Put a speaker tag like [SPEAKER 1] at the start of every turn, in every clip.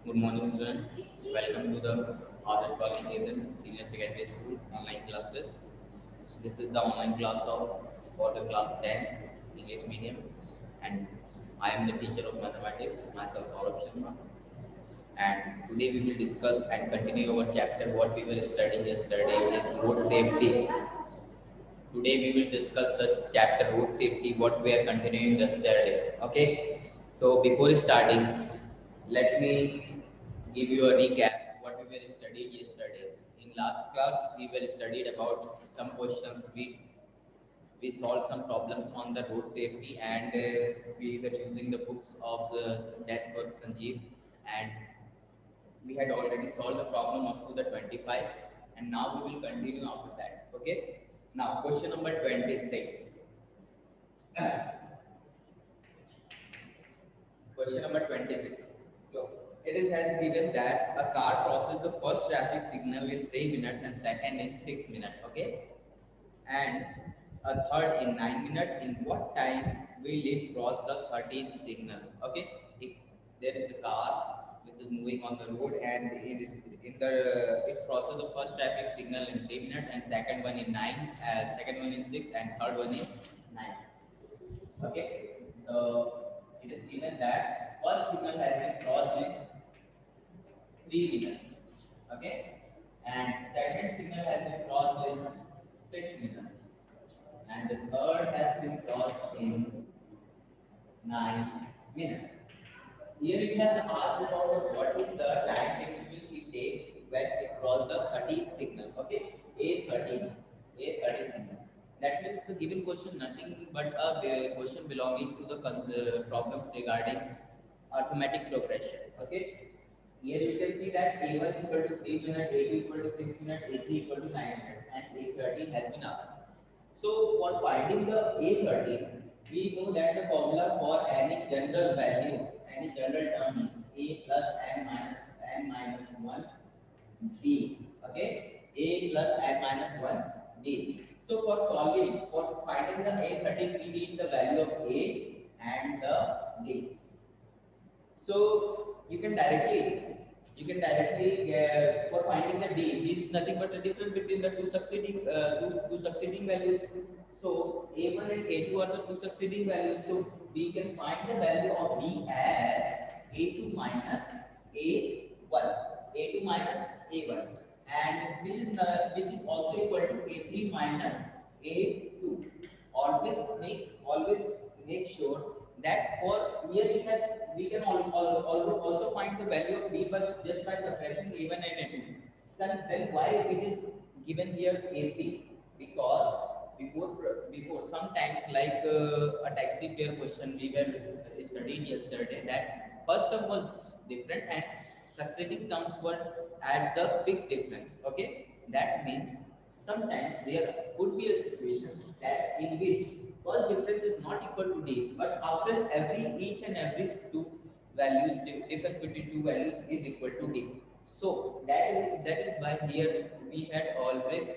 [SPEAKER 1] Good morning, students. Welcome to the Adarsh College Hazen Senior Secondary School online classes. This is the online class of for the class 10 English medium, and I am the teacher of mathematics, myself Saurabh Sharma. And today we will discuss and continue our chapter. What we were studying yesterday is road safety. Today we will discuss the chapter road safety, what we are continuing yesterday. Okay. So before starting, let me give you a recap what we were studied yesterday. In last class, we were studied about some questions. We solved some problems on the road safety, and we were using the books of the desk work Sanjeev, and we had already solved the problem up to the 25, and now we will continue after that. Okay. Now question number 26. Question number 26. So it is has given that a car crosses the first traffic signal in 3 minutes and second in 6 minutes. Okay. And a third in 9 minutes. In what time will it cross the 13th signal? Okay. If there is a car which is moving on the road, and it crosses the first traffic signal in 3 minutes, and second one in 9, second one in 6, and third one in 9. Okay. So it is given that first signal has been crossed in 3 minutes. Okay. And second signal has been crossed in 6 minutes. And the third has been crossed in 9 minutes. Here it has asked about what is the time it will take when it cross the 13th signal. Okay, A13 signal. That means the given question nothing but a question belonging to the problems regarding arithmetic progression. Okay. Here you can see that A1 is equal to 3 minutes, A2 equal to 6 minutes, A3 equal to 9 minutes, and A13 has been asked. So for finding the A13, we know that the formula for any general value, any general term is A plus n minus 1 d. Okay, A plus n minus 1 d. So for finding the A13, we need the value of A and the d. So you can directly for finding the d. This is nothing but the difference between the two succeeding values. So a1 and a2 are the two succeeding values. So we can find the value of d as a2 minus a1, a2 minus a1, and which is also equal to a3 minus a2. Always make sure that for here we can also find the value of d but just by subtracting a1 and a2. So then why it is given here a3? Because before sometimes like a taxi fare question we were studied yesterday, that first term was different and succeeding terms were at the fixed difference. Okay, that means sometimes there could be a situation that in which first difference is not equal to d, but after each and every two values, difference between two values is equal to d. So that is why here we had always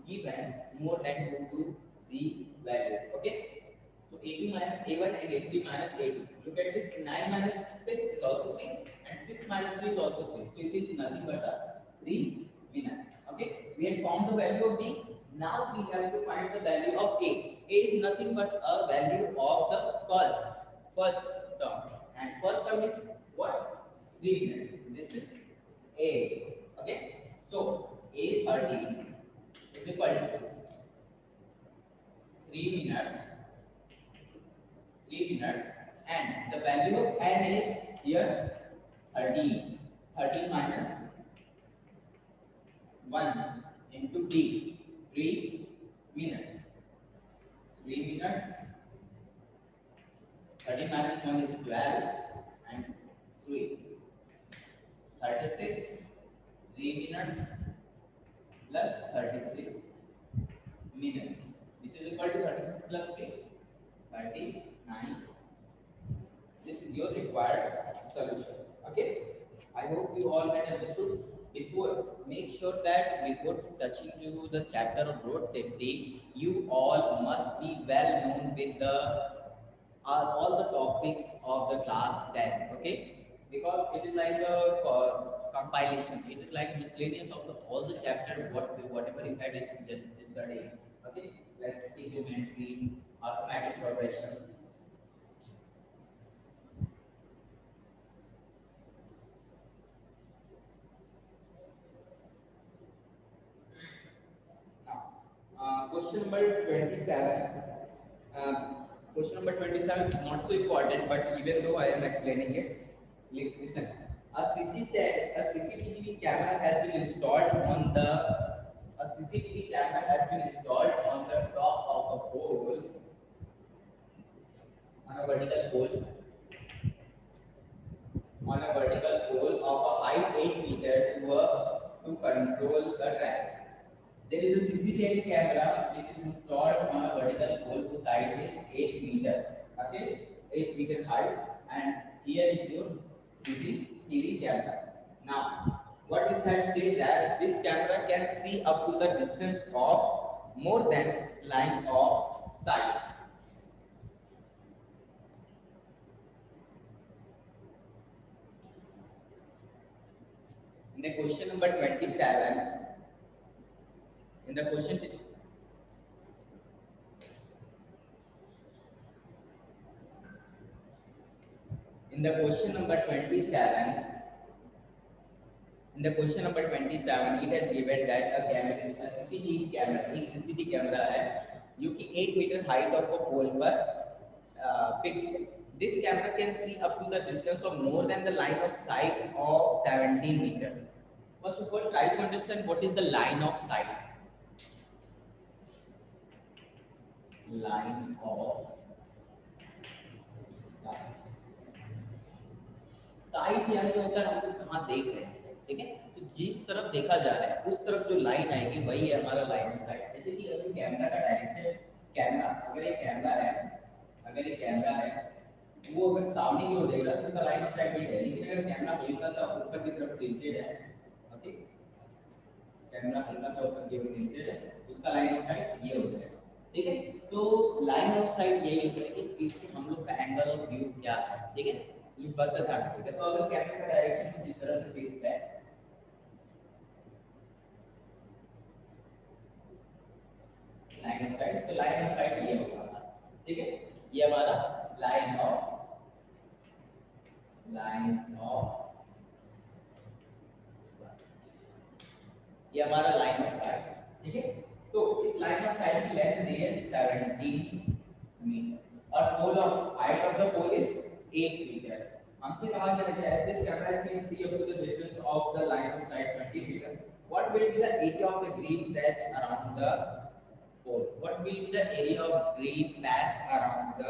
[SPEAKER 1] given more than 2 to 3 values. Okay. So a2 minus a1 and a3 minus a2. Look at this, 9 minus 6 is also 3 and 6 minus 3 is also 3. So it is nothing but a 3 minutes. Okay. We had found the value of d. Now we have to find the value of a. A is nothing but a value of the first term. And first term is what? 3 minutes. This is a. Okay. So a13 is equal to 3 minutes, 3 minutes, and the value of n is here 13. 13 minus 1 into d, 3 minutes. 3 minutes. 13 minus 1 is 12 and 3. 36. 3 minutes plus 36 minutes, which is equal to 36 plus 3, 39. This is your required solution. Okay. I hope you all had understood. Make sure that before touching to the chapter of road safety, you all must be well known with the all the topics of the class 10. Okay. because it is like a compilation. It is like miscellaneous of all the chapter whatever you had is just studying. Okay, like trigonometry, arithmetic progression. Now, question number 27. Um, question number 27 is not so important, but even though I am explaining it, listen. A CCTV camera has been installed on the a CCTV camera has been installed on the top of a pole, on a vertical pole, of a height 8 meter to control the traffic. There is a CCTV camera which is installed on a vertical pole whose height is 8 meter. Okay, 8 meter height, and here is your CCTV camera. Now, what is that say that this camera can see up to the distance of more than line of sight. In the question number 27, in the question in the question number 27 in the question number 27 it has given that a CCTV camera एक CCTV camera है जो कि 8 metre height of a पोल पर fix है. This camera can see up to the distance of more than the line of sight of 17 meter. First of all, try to understand what is the line of sight. Line of site यानी होता है हम लोग कहाँ देख रहे हैं. ठीक है, तो जिस तरफ देखा जा रहा है उस तरफ जो लाइन आएगी वही है हमारा लाइन ऑफ साइट. जैसे कि अगर कैमरा का डायरेक्शन कैमरा अगर ये कैमरा है वो अगर सामने की ओर देख रहा है तो उसका लाइन ऑफ साइट ये है. लेकिन अगर कैमरा हल्का सा ऊपर की तरफ टिल्टेड है, ओके, कैमरा हल्का सा ऊपर की ओर टिल्टेड है, उसका लाइन ऑफ साइट ये हो जाएगा. ठीक है, तो लाइन ऑफ साइट यही होता है कि इससे हम लोग का एंगल ऑफ व्यू क्या है. ठीक है, इस बात का ध्यान रखिएगा. तो अगर कैमरे का डायरेक्शन इस तरह से फिक्स है, लाइन ऑफ साइट, तो लाइन ऑफ साइट ये होगा. ठीक है, ये हमारा लाइन ऑफ ये हमारा लाइन ऑफ साइट. ठीक है, तो इस लाइन ऑफ साइट की लेंथ दी है 17 मीटर और pole of height of the pole is 8 metre. हमसे कहा गया है this camera can see up to the distance of the line of sight 20 metre. What will be the area of the green patch around the pole. What will be the area of green patch around the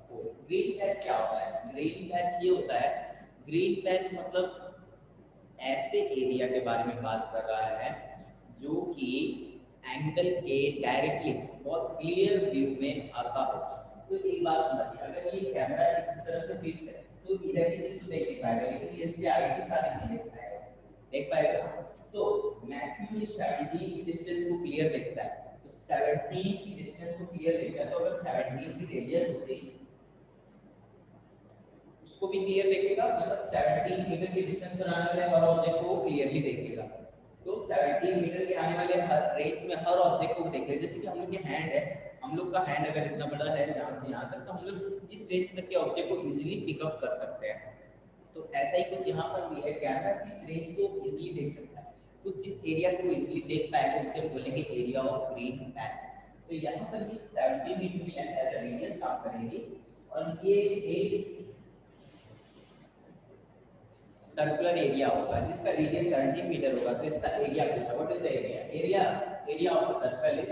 [SPEAKER 1] pole. Green patch क्या होता है? Green patch ये होता है, green patch मतलब ऐसे area के बारे में बात कर रहा है जो कि एंगल के डायरेक्टली बहुत क्लियर व्यू में आता हो. तो एक बात समझिए, अगर ये कैमरा इस तरह से फिक्स है तो इधर की चीज तो देख नहीं पाएगा, लेकिन इसके आगे की सारी चीज देख पाएगा. तो मैक्सिमम 17 की डिस्टेंस को क्लियर देखता है. तो 17 की डिस्टेंस को क्लियर देखता है, तो अगर 17 की रेडियस होती उसको भी क्लियर देखेगा. मतलब 17 मीटर की डिस्टेंस पर आने वाले हर ऑब्जेक्ट को क्लियरली देखेगा. तो 17 मीटर के आने वाले हर रेंज में हर ऑब्जेक्ट को देखेगा. जैसे कि हम लोग के हैंड है, हम लोग का हैंड अगर इतना बड़ा है यहाँ से यहाँ तक, तो हम लोग इस रेंज तक के ऑब्जेक्ट को इजीली पिकअप कर सकते हैं. तो ऐसा ही कुछ यहाँ पर भी है, कैमरा इस रेंज को इजीली देख सकता है. तो जिस एरिया को इजीली देख पाएगा उसे बोलेंगे एरिया ऑफ ग्रीन पैच. तो यहाँ पर भी 17 मीटर की लेंथ एज अ रेडियस काम करेगी. और ये एक सर्कुलर एरिया होगा जिसका रेडियस 70 मीटर होगा. तो इसका एरिया पूछा, what is the area. Area of the circle is,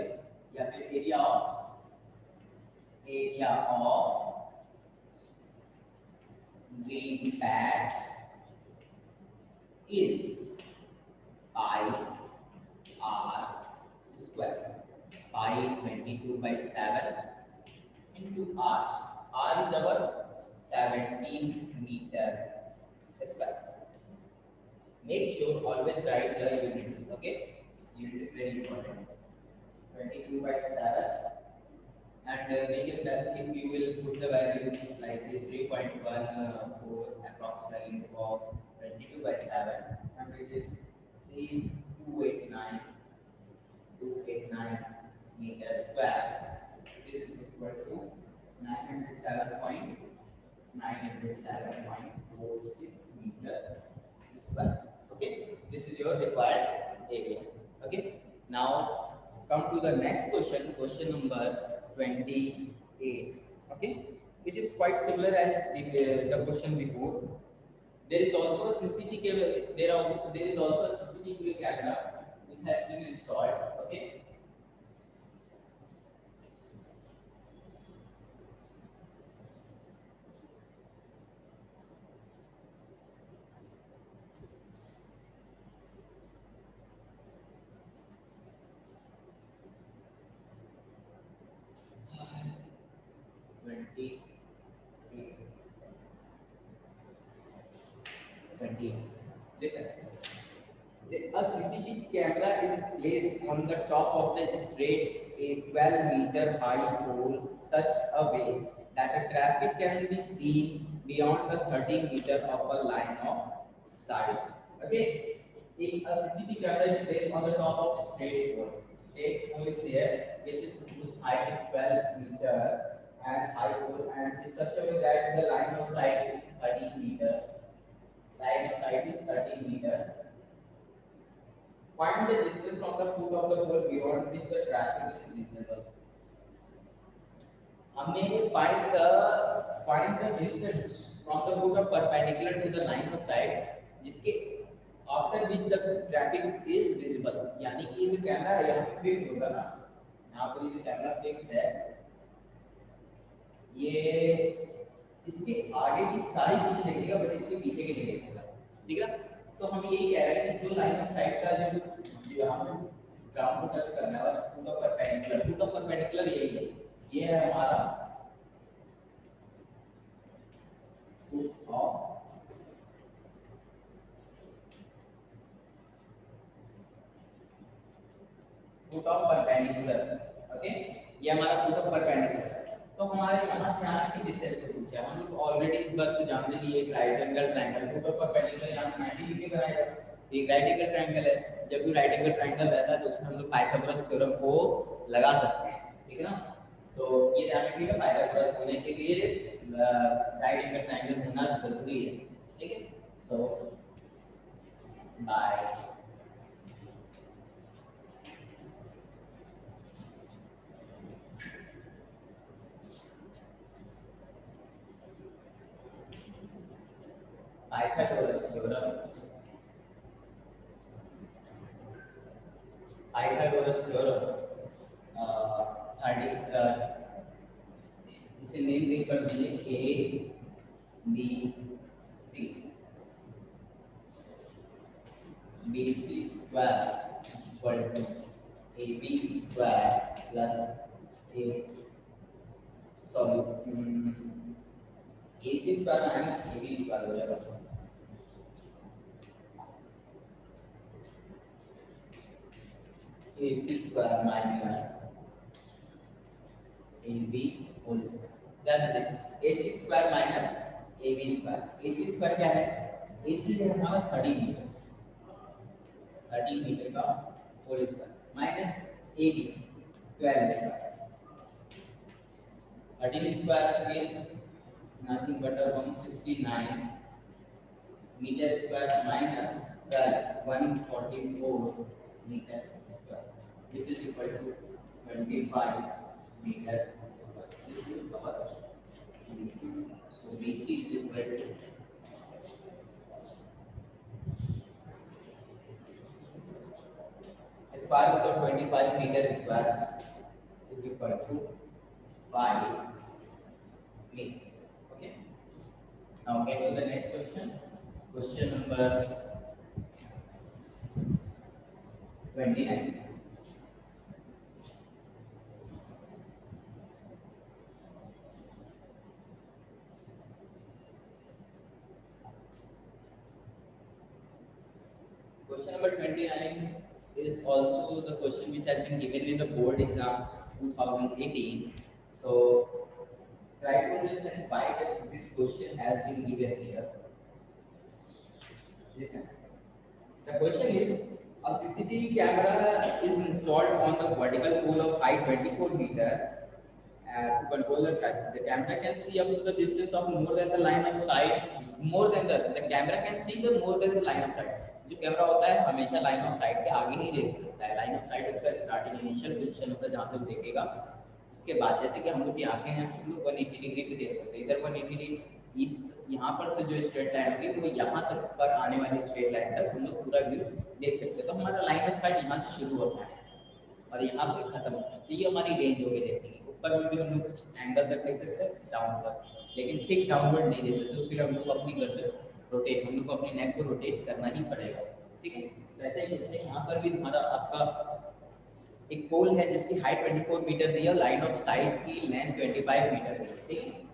[SPEAKER 1] या फिर area of green patch is pi r square. Pi 22/7 into r. R is our 17 meter square. Make sure always write the unit. Okay, unit is very important. 22/7. And make it that if you will put the value like this 3.14 approximately of 22 by 7, and it is 3289 meter square. This is equal to 907.46 meter square. Okay, this is your required area. Okay, now come to the next question, question number 28. Okay, it is quite similar as the question before. There is also a CCTV camera. There is also a CCTV camera which has been installed. Okay. Twenty. 20. Listen. A CCTV camera is placed on the top of the straight, a 12-meter high pole, such a way that the traffic can be seen beyond the 30 meter of a line of sight. Okay, if a CCTV camera is placed on the top of a straight pole is there, whose height is 12 meter and high pole, and in such a way that the line of sight is 30 meter. Line of sight is 30 meter. Find the distance from the foot of the pole beyond which the traffic is visible. हमें find the distance from the foot of perpendicular to the line of sight जिसके after which the traffic is visible. यानी कि ये जो camera है यहाँ पे fix होगा ना, यहाँ पर ये जो कैमरा फिक्स है, ये इसके आगे की सारी चीजें देखेगा बट इसके पीछे की नहीं देखेगा. ठीक है ना? तो हम यही कह रहे हैं कि जो लाइन ऑफ साइट का जो हमें ग्राउंड को टच करना है और पूरा परपेंडिकुलर यही है. ये है हमारा फुट ऑफ परपेंडिकुलर. ओके, ये हमारा फुट ऑफ परपेंडिकुलर. तो हमारे यहाँ से यहाँ की डिस्टेंस को पूछा. हम लोग ऑलरेडी इस बात को जानते हैं कि एक right angle triangle foot of perpendicular यहाँ 90 डिग्री बनाएगा. एक राइट एंगल ट्रायंगल है. जब भी राइट एंगल ट्रायंगल रहता है तो उसमें हम लोग पाइथागोरस थ्योरम को लगा सकते हैं. ठीक है ना? तो ये ध्यान रखिएगा, पाइथागोरस होने के लिए राइट एंगल ट्रायंगल होना जरूरी है. ठीक है? So by. Pythagoras theorem. Pythagoras theorem. इसे नेम देकर दीजिए A B C. BC square is equal to AB square plus A. Sorry. AC square minus AB square हो जाएगा. AC square minus AB whole square. That's it. AC square minus AB square. AC square क्या है? AC है हमारा 30 metre. 30 metre का whole square minus AB 12 square. 13 square is nothing but 169 meter square minus 144 meter square. This is equal to 25 meter square. This is our BC. So BC is equal to square root of 25 meter square is equal to 5 meter. Okay. Now get to the next question. Question number 29. Question number 29 is also the question which has been given in the board exam 2018. So try to understand why this question has been given here. Listen. The question is, a CCTV camera is installed on the vertical pole of height 24 meter to control the traffic. The camera can see up to the distance of more than the line of sight. More than the camera can see the more than the line of sight. जो camera होता है हमेशा line of site के आगे ही देख सकता है. Line of site इसका स्टार्टिंग इनिशियल पोजीशन होता है जहाँ से वो देखेगा. उसके बाद जैसे कि हम लोग की आंखें हैं, हम लोग 180 डिग्री पे देख सकते हैं. इधर 180 डिग्री इस यहाँ पर से जो स्ट्रेट लाइन होगी वो यहाँ तक पर आने वाली स्ट्रेट लाइन तक हम लोग पूरा व्यू देख सकते हैं. तो हमारा लाइन ऑफ साइट यहाँ से शुरू होता है और यहाँ पे खत्म होता है. तो ये हमारी रेंज होगी देखने की. ऊपर में भी हम लोग कुछ एंगल तक देख सकते हैं, डाउन तक, लेकिन ठीक डाउनवर्ड नहीं देख सकते. उसके लिए हम लोग को अपनी गर्दन रोटेट, हम लोग को अपनी नेक को रोटेट करना ही पड़ेगा. ठीक है. तो ऐसे ही जैसे यहाँ पर भी हमारा आपका एक पोल है जिसकी हाइट 24 मीटर दी है और लाइन ऑफ साइट की लेंथ 25 मीटर दी है. ठीक है.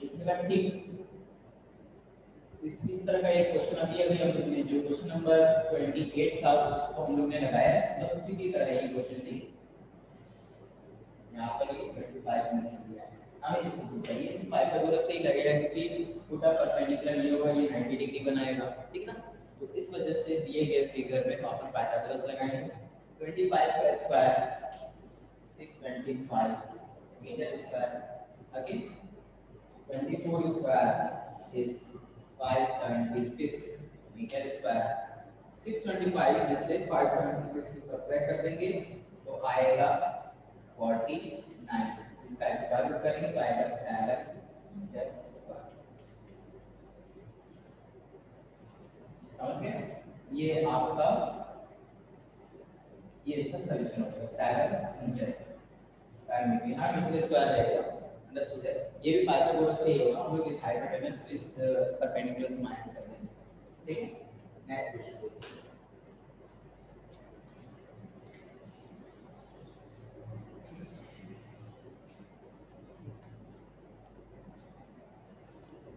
[SPEAKER 1] इसके बाद ठीक इस तरह का एक क्वेश्चन अभी हम लोग ने जो क्वेश्चन नंबर 28 था उसको हम लोग ने लगाया. तो उसी की तरह ये क्वेश्चन थी. यहाँ पर ये 25 मिनट दिया है. हमें इसको चाहिए 5 का दूर से ही लगेगा क्योंकि फुटा परपेंडिकुलर ये होगा, ये 90 डिग्री बनाएगा. ठीक ना. तो इस वजह से दिए गए फिगर में वापस पाइथागोरस लगाएंगे. 25 का square 625 metre square. Again 24 square is 576 metre square. 625 जिससे 576 को सब्ट्रैक्ट कर देंगे तो आएगा 49. इसका स्क्वायर रूट करेंगे तो आएगा 7 मीटर स्क्वायर. समझ गए. ये आपका ये इसका सॉल्यूशन होगा 7 मीटर. 7 मीटर हाँ मीटर स्क्वायर रहेगा. अंडरस्टूड है. ये भी पाइथागोरस से ही होगा. हम लोग इस हाइपोटेनस इस परपेंडिकुलर से माइनस कर देंगे. ठीक है. नेक्स्ट क्वेश्चन देखिए.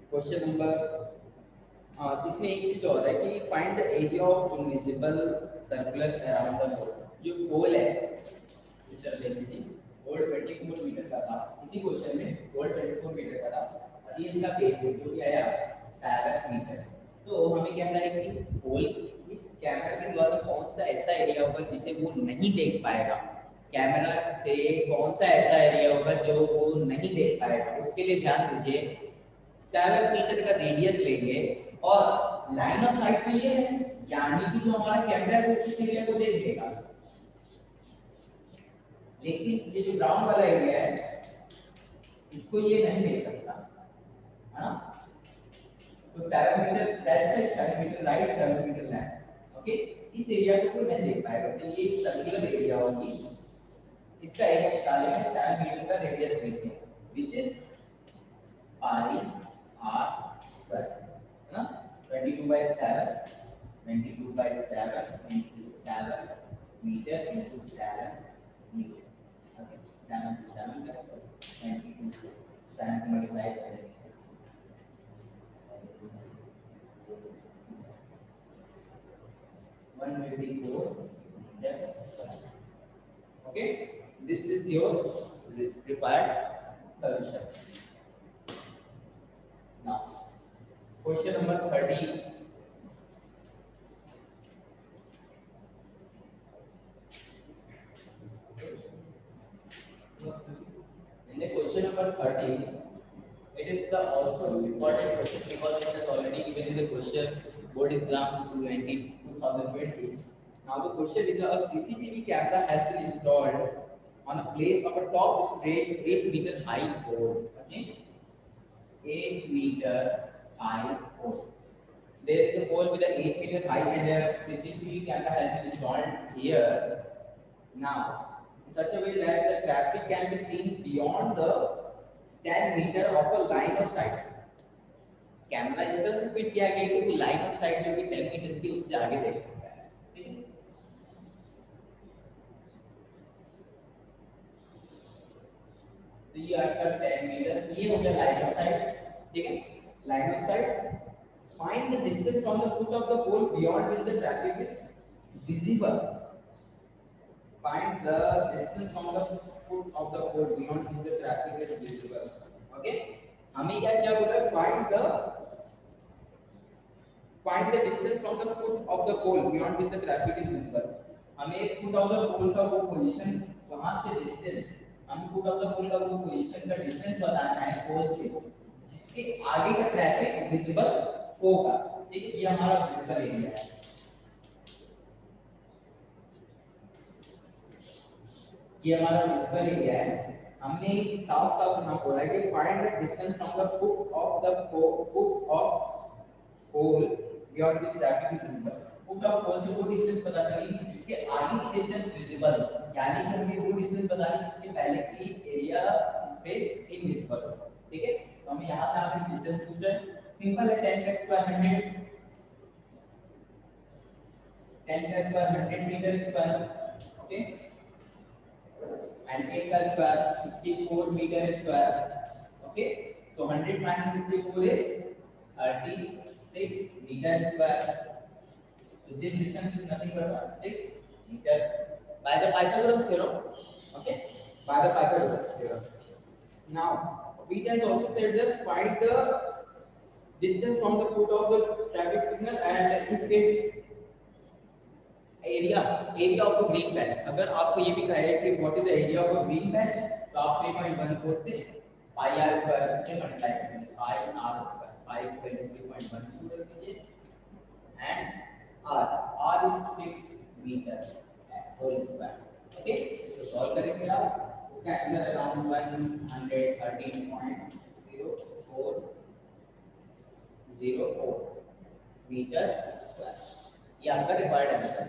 [SPEAKER 1] क्वेश्चन नंबर इसमें एक चीज और है कि find the area of invisible circular around the pole. जो पोल है पिक्चर देखिए, पोल 24 मीटर का था. इसी क्वेश्चन में पोल 24 मीटर का था और ये इसका बेस है जो कि आया 7 मीटर. तो हमें कहना है कि पोल इस कैमरा के द्वारा कौन सा ऐसा एरिया होगा जिसे वो नहीं देख पाएगा. कैमरा से कौन सा ऐसा एरिया होगा जो वो नहीं देख पाएगा. उसके लिए ध्यान दीजिए 7 मीटर का रेडियस लेंगे और लाइन ऑफ साइट पे ये है, यानी कि जो हमारा कैमरा है वो इस एरिया को देख लेगा. लेकिन ये जो ग्राउंड वाला एरिया है इसको ये नहीं देख सकता है ना. तो 7 metre that side, 7 metre right, 7 metre left. Okay. इस एरिया को कोई नहीं देख पाएगा. तो ये सर्कुलर एरिया होगी. इसका एरिया निकालेंगे 7 मीटर का रेडियस लेके which is pi r square है ना. 22/7 22/7 into 7 meter into 7 meter. Okay. 7 to 7 का 22 से 7 को मल्टीप्लाई करेंगे 154 meter. Okay. This is your required solution. Now, question number 30. In the question number 30, it is the also important question because it has already given in the question board exam 2020. Now the question is a CCTV camera has been installed on a place of a top straight 8 meter high pole. Okay. 8 meter high pole. There is a pole with an 8 meter high and a CCTV camera has been installed here. Now, in such a way that the traffic can be seen beyond the 10 meter of a line of sight. Camera इस तरह से fit किया गया है कि line of site जो कि 10 metre की उससे आगे देख सकता है. ठीक है. तो ये आपका 10 मीटर ये हो गया लाइन ऑफ साइट. ठीक है. Line of sight. Find the distance from the foot of the pole beyond which the traffic is visible. Find the distance from the foot of the pole beyond which the traffic is visible. Okay. हमें क्या क्या बोला? Find the find the distance from the foot of the pole beyond which the traffic is visible. हमें foot of the pole का वो position वहां से distance, हमें foot of the pole का वो position का distance बताना है pole से जिसके आगे का traffic visible होगा. ठीक है, ये हमारा visible area है. ये हमारा visible area है. हमने साफ साफ यहाँ बोला है कि find the distance from the foot of pole beyond which traffic is visible. foot of pole से वो distance पता करेंगे जिसके आगे की distance visible हो, यानी कि हमें वो distance बतानी है जिसके पहले की area space invisible हो. ठीक है, तो हमें यहाँ से आपसे distance पूछ रहे हैं. सिंपल है, 10 का स्क्वायर 100, 10 का square 100 metre square. Okay, and 8 का square 64 metre square. Okay, so 100 minus 64 is 36 metre square. So this distance is nothing but 6 meter by the Pythagoras theorem. Okay, by the Pythagoras theorem. Now we can also say that find the distance from the foot of the traffic signal and if area of a green patch. अगर आपको ये भी कहा है कि what is the area of a green patch, तो आप 3.14 से pi r square से मल्टीप्लाई करेंगे. pi r square, pi को 3.14 रख दीजिए and r is 6 meter whole square. Okay, इसको सॉल्व करेंगे आप. इसका आंसर अराउंड 113.0404 मीटर स्क्वायर. ये आपका रिक्वायर्ड आंसर है.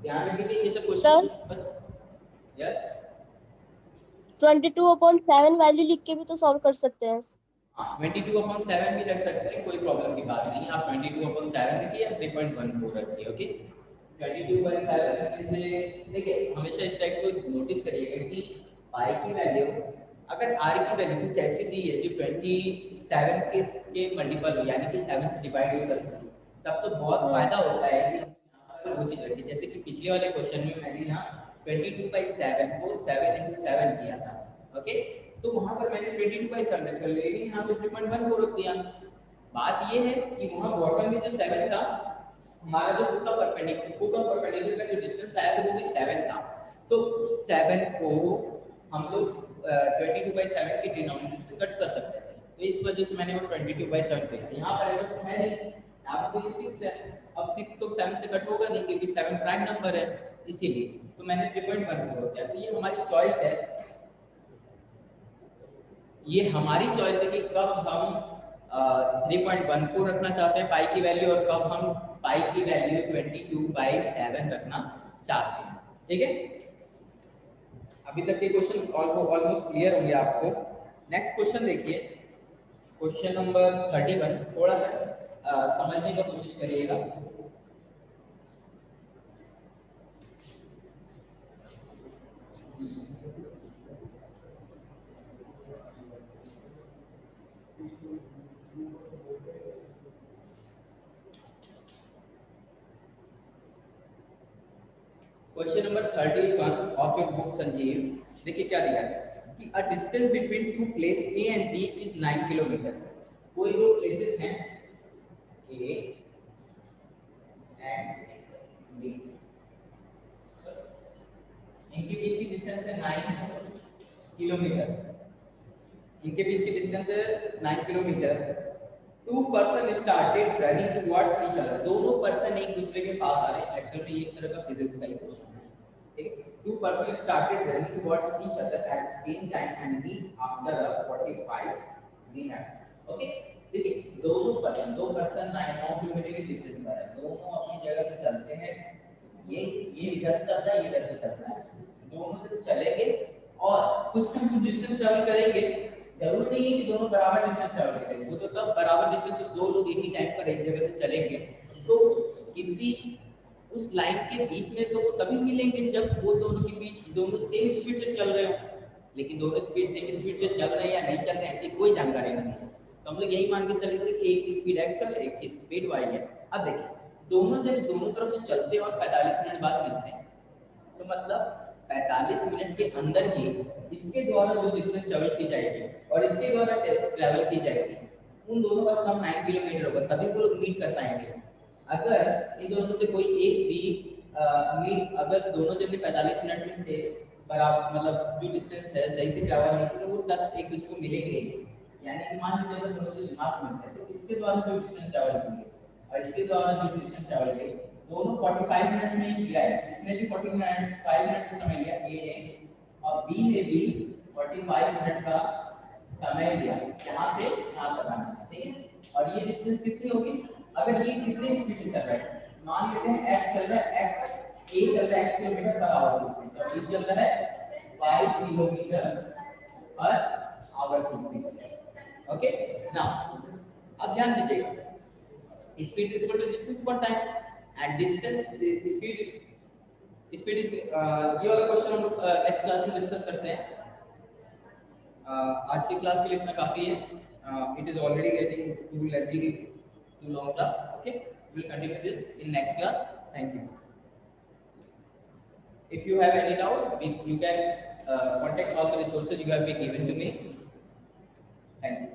[SPEAKER 1] ध्यान रखिए ये सब क्वेश्चन बस. यस,
[SPEAKER 2] 22/7 वैल्यू लिख के भी तो सॉल्व कर सकते हैं.
[SPEAKER 1] हाँ 22/7 भी रख सकते हैं, कोई प्रॉब्लम की बात नहीं. आप 22/7 रखिए या 3.14 रखिए. ओके, 22/7 रखने से देखिए हमेशा इस टाइप को नोटिस करिएगा कि पाई की वैल्यू अगर आर की वैल्यू कुछ ऐसी दी है जो 27 के मल्टीपल हो, यानी कि 7 से डिवाइड हो सकती है, तब तो बहुत फायदा होता है कि वो चीज रखिए. जैसे कि पिछले वाले क्वेश्चन में मैंने यहाँ 22/7 को 7 into 7 किया था. ओके, तो वहां पर मैंने 22/7 रख लिया, लेकिन यहाँ पे 3.14 रख दिया. बात ये है कि वहां बॉटम में जो 7 था, हमारा जो फुट ऑफ परपेंडिकुलर का जो डिस्टेंस आया था वो भी 7 था. तो 7 को हम लोग 22/7 के डिनोमिनेटर से कट कर सकते थे. तो इस वजह से मैंने वो 22/7 किया. यहाँ पर ऐसा तो है नहीं, यहाँ पर तो ये 6 है. अब 6 तो 7 से कट होगा नहीं क्योंकि 7 प्राइम नंबर है, इसीलिए तो मैंने 3.14 हो गया. तो ये हमारी चॉइस है, ये हमारी चॉइस है कि कब हम 3.14 रखना चाहते हैं पाई की वैल्यू और कब हम पाई की वैल्यू 22/7 रखना चाहते हैं. ठीक है, अभी तक के क्वेश्चन ऑलमोस्ट क्लियर होंगे आपको. नेक्स्ट क्वेश्चन देखिए, क्वेश्चन नंबर 31. थोड़ा सा समझने की कोशिश करिएगा. Question number 31 of your book Sanjeev. देखिए क्या दिया है कि a distance between two place A and B is 9 kilometre. कोई दो प्लेसेस हैं ए एंड बी, इनके बीच की डिस्टेंस है 9 किलोमीटर. इनके बीच की डिस्टेंस है 9 kilometre. Two person started running towards each other. दोनों पर्सन एक दूसरे के पास आ रहे हैं. एक्चुअली ये एक तरह का फिजिक्स का क्वेश्चन है. ठीक है, two person started running towards each other at the same time and meet after 45 minutes. Okay, देखिए दो पर्सन 9 किलोमीटर की डिस्टेंस पर है. दोनों अपनी जगह से चलते हैं. ये इधर से चलता है, ये इधर से चलता है. दोनों से चलेंगे और कुछ ना कुछ डिस्टेंस ट्रैवल करेंगे. जरूरी नहीं है कि दोनों बराबर डिस्टेंस ट्रैवल करेंगे. वो तो तब बराबर डिस्टेंस दो लोग एक ही टाइम पर एक जगह से चलेंगे तो किसी उस लाइन के बीच में तो वो तभी मिलेंगे जब वो दोनों के बीच दोनों सेम स्पीड से चल रहे हो. लेकिन दोनों सेम स्पीड से चल रहे हैं या नहीं चल रहे हैं ऐसी कोई जानकारी नहीं है. तो हम लोग यही मान के चलेंगे कि एक की स्पीड x है एक की स्पीड y है. अब देखिए दोनों जब दोनों तरफ से चलते हैं और 45 मिनट बाद मिलते हैं तो मतलब 45 मिनट के अंदर ही इसके द्वारा जो डिस्टेंस ट्रैवल की जाएगी और इसके द्वारा ट्रैवल की जाएगी उन दोनों का सम 9 किलोमीटर होगा. तभी वो लोग मीट कर पाएंगे. अगर इन दोनों में से कोई एक भी मीट, अगर दोनों जने 45 मिनट में से बराबर, मतलब जो डिस्टेंस है सही से ट्रैवल नहीं किया, वो टच एक दूसरे को मिलेंगे। यानी कि मान लीजिए अगर दोनों जने हाथ मिलते हैं तो इसके द्वारा जो डिस्टेंस ट्रैवल किए और इसके द्वारा जो डिस्टेंस ट्रैवल किए, दोनों 45 मिनट में ही किया है। इसने भी 45 मिनट का समय लिया ए ने, और बी ने भी 45 मिनट का समय लिया यहाँ से यहाँ तक आने का, ठीक है। और ये डिस्टेंस कितनी होगी, अगर ये कितने स्पीड से चल रहा है, मान लेते हैं x चल रहा है, x a चल रहा है x किलोमीटर पर आवर की स्पीड, और b चल रहा है y किलोमीटर पर आवर की स्पीड। ओके, नाउ अब ध्यान दीजिएगा, speed is equal to distance per time and distance speed is, ये वाला क्वेश्चन हम लोग नेक्स्ट क्लास में डिस्कस करते हैं। आज की क्लास के लिए इतना काफी है। It is already getting too lengthy, too long class. Okay, we will continue this in next class. Thank you. If you have any doubt, you can contact all the resources you have been given to me. Thank you.